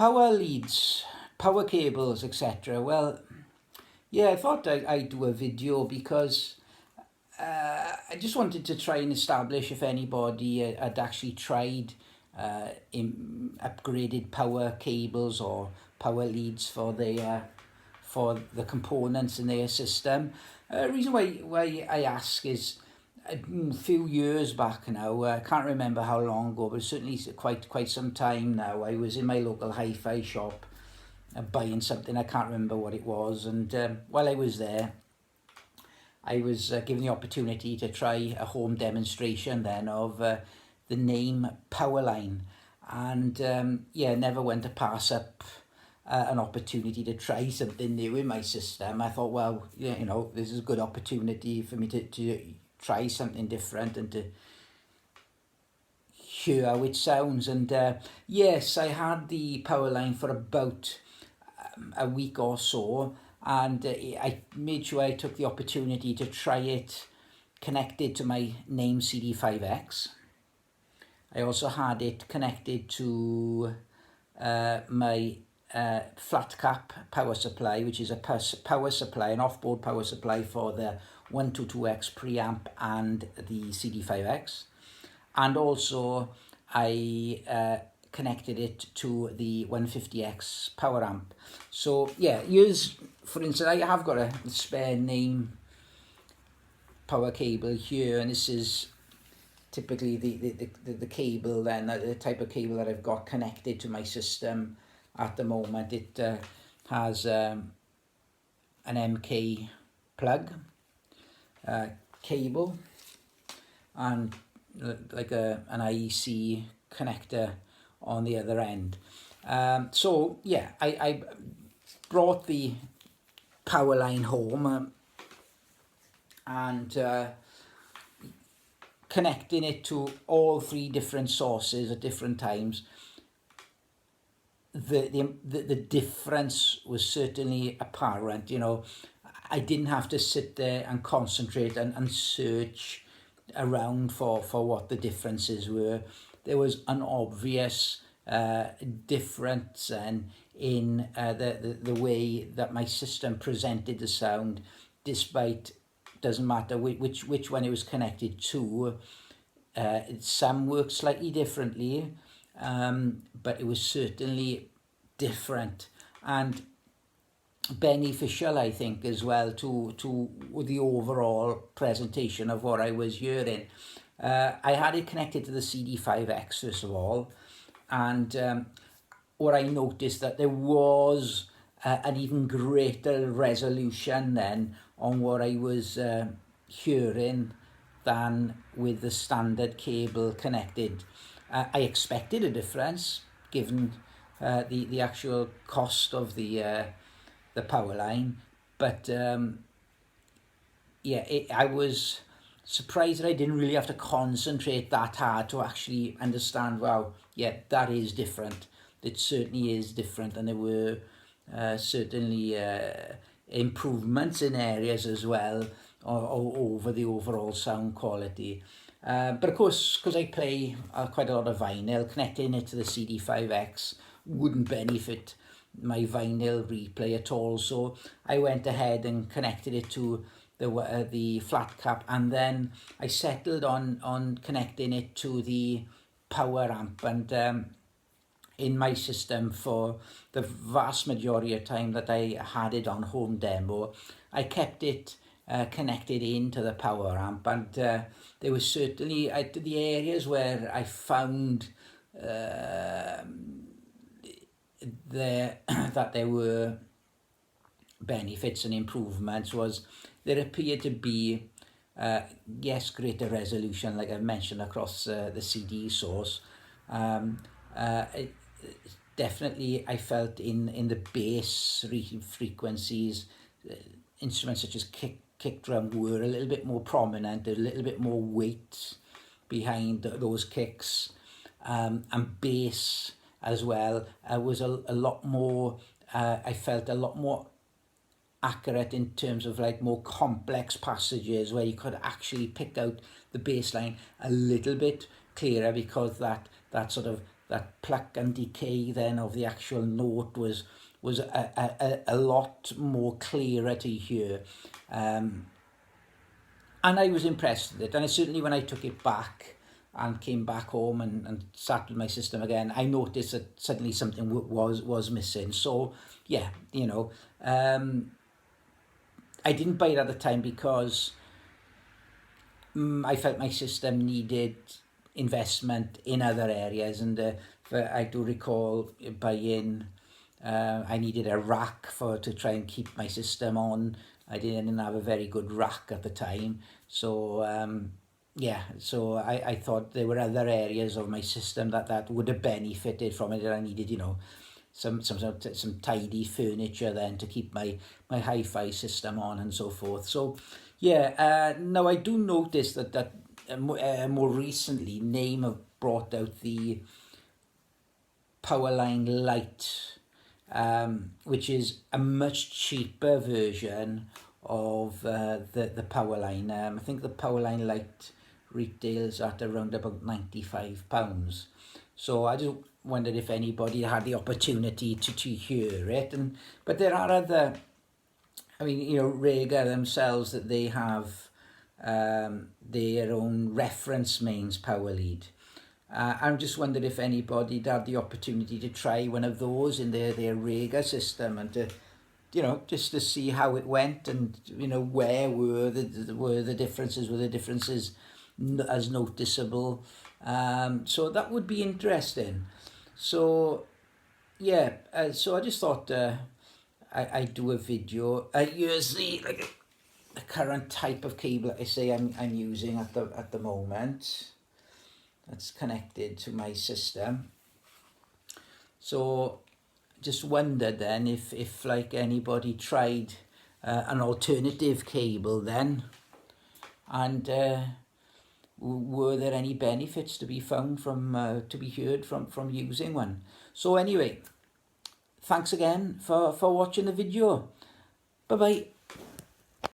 Power leads, power cables, etc. Well, yeah, I thought I'd do a video because I just wanted to try and establish if anybody had actually tried upgraded power cables or power leads for the components in their system. The reason why I ask is a few years back now, I can't remember how long ago, but certainly quite some time now, I was in my local hi-fi shop buying something. I can't remember what it was, and while I was there, I was given the opportunity to try a home demonstration then of the name Powerline, and yeah, never went to pass up an opportunity to try something new in my system. I thought, well, yeah, you know, this is a good opportunity for me to try something different and to hear how it sounds. And yes, I had the Powerline for about a week or so, and I made sure I took the opportunity to try it connected to my Name CD5X. I also had it connected to my flat cap power supply, which is a power supply, an off-board power supply for the 122X preamp and the CD5X. And also I connected it to the 150X power amp. So yeah, here's, for instance, I have got a spare Name power cable here, and this is typically the cable then, the type of cable that I've got connected to my system at the moment. It has an MK plug cable and like an IEC connector on the other end. So yeah, I brought the Powerline home and connecting it to all three different sources at different times. The difference was certainly apparent. You know, I didn't have to sit there and concentrate and search around for what the differences were. There was an obvious difference in the way that my system presented the sound, despite, doesn't matter which one it was connected to. Some worked slightly differently, but it was certainly different and beneficial, I think, as well to the overall presentation of what I was hearing. I had it connected to the CD5X first of all, and what I noticed that there was an even greater resolution then on what I was hearing than with the standard cable connected. I expected a difference given the actual cost of the power line, but yeah, I was surprised that I didn't really have to concentrate that hard to actually understand, wow, yeah, that is different. It certainly is different, and there were certainly improvements in areas as well over the overall sound quality. But of course, because I play quite a lot of vinyl, connecting it to the CD5X wouldn't benefit my vinyl replay at all. So I went ahead and connected it to the flat cap, and then I settled on connecting it to the power amp. And in my system, for the vast majority of time that I had it on home demo, I kept it connected into the power amp, and there was certainly the areas where I found that there were benefits and improvements was there appeared to be yes, greater resolution, like I mentioned, across the CD source. Definitely I felt in the bass frequencies, instruments such as kick drum were a little bit more prominent, a little bit more weight behind those kicks, and bass as well was a lot more, I felt a lot more accurate in terms of like more complex passages where you could actually pick out the bass line a little bit clearer, because that sort of that pluck and decay then of the actual note was a lot more clearer to hear. And I was impressed with it. And certainly when I took it back and came back home and sat with my system again, I noticed that suddenly something was missing. So yeah, you know, I didn't buy it at the time because I felt my system needed investment in other areas, and I do recall buying. I needed a rack to try and keep my system on. I didn't have a very good rack at the time, so yeah. So I thought there were other areas of my system that would have benefited from it, and I needed, you know, some tidy furniture then to keep my hi-fi system on and so forth. So yeah, now I do notice that more recently Name have brought out the Powerline Lite, which is a much cheaper version of the Powerline. I think the Powerline Lite retails at around about £95. So I just wondered if anybody had the opportunity to hear it. But there are other, I mean, you know, Rega themselves, that they have their own reference mains power lead. I'm just wondered if anybody had the opportunity to try one of those in their Rega system, and to, you know, just to see how it went, and, you know, where were the differences, as noticeable. So that would be interesting. So yeah, so I just thought I'd do a video. I use the current type of cable I say I'm using at the moment. That's connected to my system. So just wondered then if like anybody tried an alternative cable then, and were there any benefits to be found from to be heard from using one. So anyway, thanks again for watching the video. Bye bye.